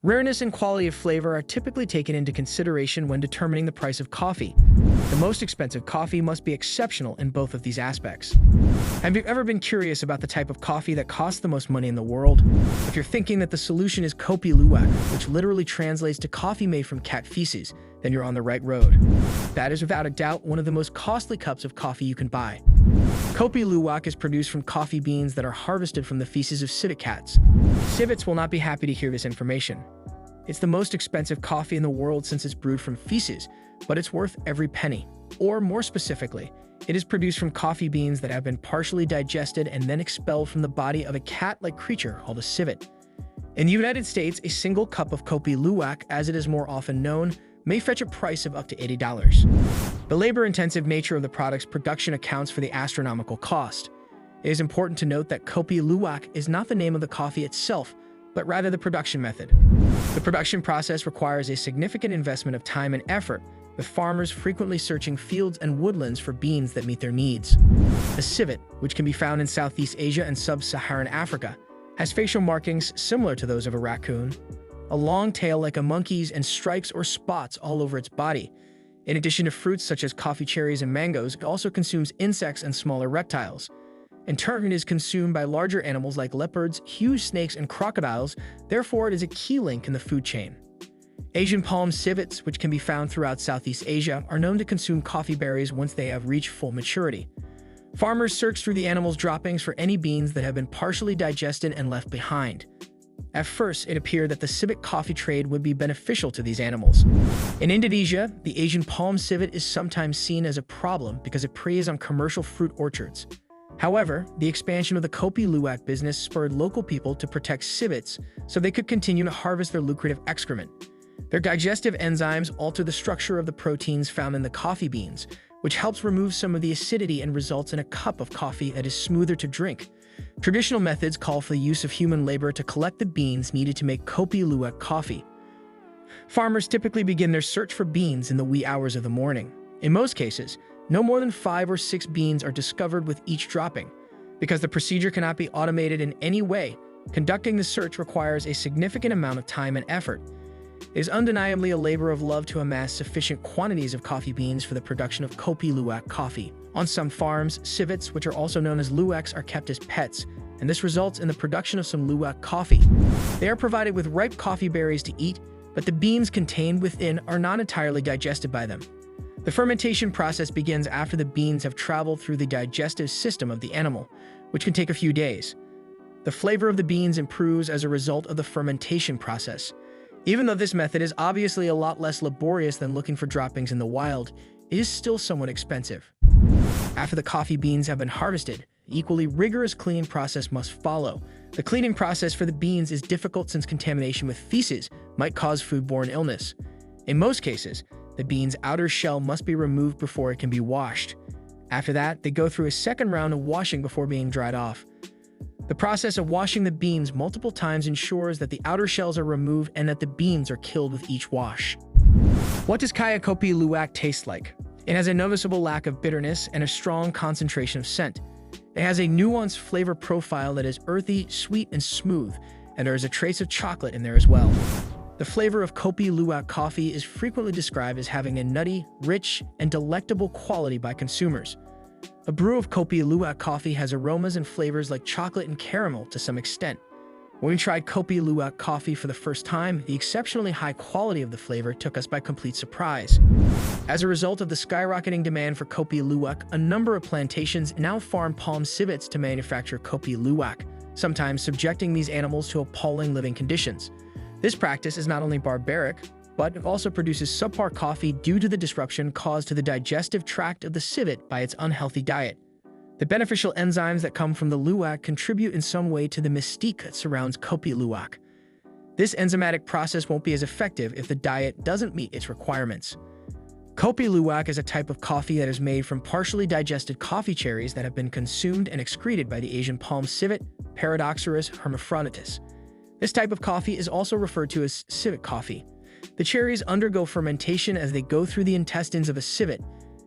Rareness and quality of flavor are typically taken into consideration when determining the price of coffee. The most expensive coffee must be exceptional in both of these aspects. Have you ever been curious about the type of coffee that costs the most money in the world? If you're thinking that the solution is Kopi Luwak, which literally translates to coffee made from cat feces, then you're on the right road. That is without a doubt one of the most costly cups of coffee you can buy. Kopi Luwak is produced from coffee beans that are harvested from the feces of civet cats. Civets will not be happy to hear this information. It's the most expensive coffee in the world since it's brewed from feces, but it's worth every penny. Or more specifically, it is produced from coffee beans that have been partially digested and then expelled from the body of a cat-like creature called a civet. In the United States, a single cup of Kopi Luwak, as it is more often known, may fetch a price of up to $80. The labor-intensive nature of the product's production accounts for the astronomical cost. It is important to note that Kopi Luwak is not the name of the coffee itself, but rather the production method. The production process requires a significant investment of time and effort, with farmers frequently searching fields and woodlands for beans that meet their needs. The civet, which can be found in Southeast Asia and Sub-Saharan Africa, has facial markings similar to those of a raccoon, a long tail like a monkey's, and stripes or spots all over its body. In addition to fruits such as coffee cherries and mangoes, it also consumes insects and smaller reptiles. In turn, it is consumed by larger animals like leopards, huge snakes, and crocodiles. Therefore, it is a key link in the food chain. Asian palm civets, which can be found throughout Southeast Asia, are known to consume coffee berries once they have reached full maturity. Farmers search through the animals' droppings for any beans that have been partially digested and left behind. At first, it appeared that the civet coffee trade would be beneficial to these animals. In Indonesia, the Asian palm civet is sometimes seen as a problem because it preys on commercial fruit orchards. However, the expansion of the Kopi Luwak business spurred local people to protect civets so they could continue to harvest their lucrative excrement. Their digestive enzymes alter the structure of the proteins found in the coffee beans, which helps remove some of the acidity and results in a cup of coffee that is smoother to drink. Traditional methods call for the use of human labor to collect the beans needed to make Kopi Luwak coffee. Farmers typically begin their search for beans in the wee hours of the morning. In most cases, no more than 5 or 6 beans are discovered with each dropping. Because the procedure cannot be automated in any way, conducting the search requires a significant amount of time and effort. It is undeniably a labor of love to amass sufficient quantities of coffee beans for the production of Kopi Luwak coffee. On some farms, civets, which are also known as luwaks, are kept as pets, and this results in the production of some luwak coffee. They are provided with ripe coffee berries to eat, but the beans contained within are not entirely digested by them. The fermentation process begins after the beans have traveled through the digestive system of the animal, which can take a few days. The flavor of the beans improves as a result of the fermentation process. Even though this method is obviously a lot less laborious than looking for droppings in the wild, it is still somewhat expensive. After the coffee beans have been harvested, an equally rigorous cleaning process must follow. The cleaning process for the beans is difficult since contamination with feces might cause foodborne illness. In most cases, the bean's outer shell must be removed before it can be washed. After that, they go through a second round of washing before being dried off. The process of washing the beans multiple times ensures that the outer shells are removed and that the beans are killed with each wash. What does Kaya Kopi Luwak taste like? It has a noticeable lack of bitterness and a strong concentration of scent. It has a nuanced flavor profile that is earthy, sweet, and smooth, and there is a trace of chocolate in there as well. The flavor of Kopi Luwak coffee is frequently described as having a nutty, rich, and delectable quality by consumers. A brew of Kopi Luwak coffee has aromas and flavors like chocolate and caramel to some extent. When we tried Kopi Luwak coffee for the first time, the exceptionally high quality of the flavor took us by complete surprise. As a result of the skyrocketing demand for Kopi Luwak, a number of plantations now farm palm civets to manufacture Kopi Luwak, sometimes subjecting these animals to appalling living conditions. This practice is not only barbaric, but it also produces subpar coffee due to the disruption caused to the digestive tract of the civet by its unhealthy diet. The beneficial enzymes that come from the luwak contribute in some way to the mystique that surrounds Kopi Luwak. This enzymatic process won't be as effective if the diet doesn't meet its requirements. Kopi Luwak is a type of coffee that is made from partially digested coffee cherries that have been consumed and excreted by the Asian palm civet, Paradoxurus hermaphroditus. This type of coffee is also referred to as civet coffee. The cherries undergo fermentation as they go through the intestines of a civet,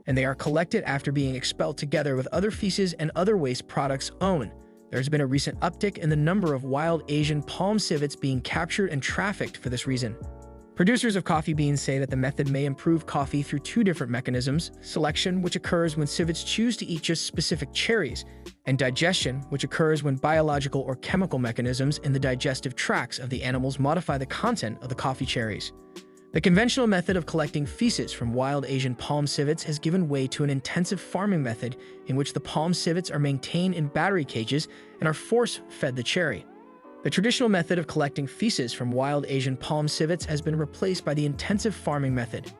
and they are collected after being expelled together with other feces and other waste products own. There's been a recent uptick in the number of wild Asian palm civets being captured and trafficked for this reason. Producers of coffee beans say that the method may improve coffee through two different mechanisms: selection, which occurs when civets choose to eat just specific cherries, and digestion, which occurs when biological or chemical mechanisms in the digestive tracts of the animals modify the content of the coffee cherries. The conventional method of collecting feces from wild Asian palm civets has given way to an intensive farming method in which the palm civets are maintained in battery cages and are force-fed the cherry. The traditional method of collecting feces from wild Asian palm civets has been replaced by the intensive farming method.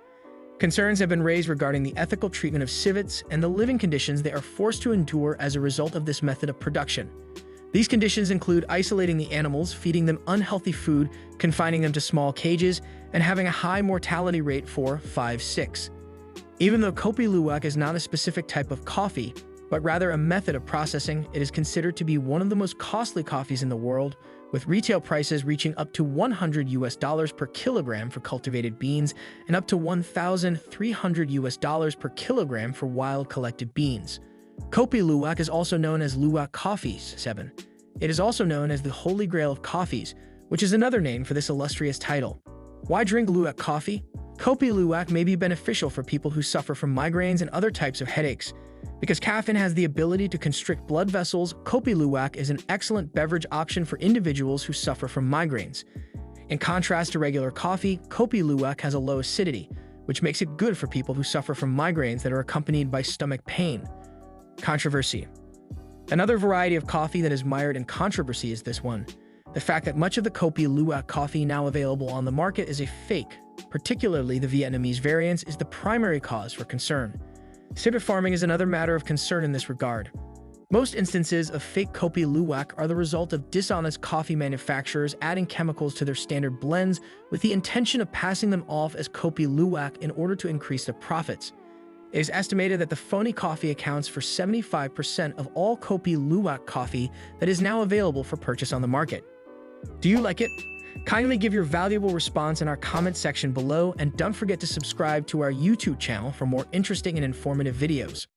Concerns have been raised regarding the ethical treatment of civets and the living conditions they are forced to endure as a result of this method of production. These conditions include isolating the animals, feeding them unhealthy food, confining them to small cages, and having a high mortality rate for 5-6. Even though Kopi Luwak is not a specific type of coffee, but rather a method of processing, it is considered to be one of the most costly coffees in the world, with retail prices reaching up to $100 per kilogram for cultivated beans and up to $1,300 per kilogram for wild collected beans. Kopi Luwak is also known as Luwak coffees. 7. It is also known as the Holy Grail of coffees, which is another name for this illustrious title. Why drink Luwak coffee? Kopi Luwak may be beneficial for people who suffer from migraines and other types of headaches. Because caffeine has the ability to constrict blood vessels, Kopi Luwak is an excellent beverage option for individuals who suffer from migraines. In contrast to regular coffee, Kopi Luwak has a low acidity, which makes it good for people who suffer from migraines that are accompanied by stomach pain. Controversy. Another variety of coffee that is mired in controversy is this one. The fact that much of the Kopi Luwak coffee now available on the market is a fake, particularly the Vietnamese variants, is the primary cause for concern. Civet farming is another matter of concern in this regard. Most instances of fake Kopi Luwak are the result of dishonest coffee manufacturers adding chemicals to their standard blends with the intention of passing them off as Kopi Luwak in order to increase their profits. It is estimated that the phony coffee accounts for 75% of all Kopi Luwak coffee that is now available for purchase on the market. Do you like it? Kindly give your valuable response in our comment section below, and don't forget to subscribe to our YouTube channel for more interesting and informative videos.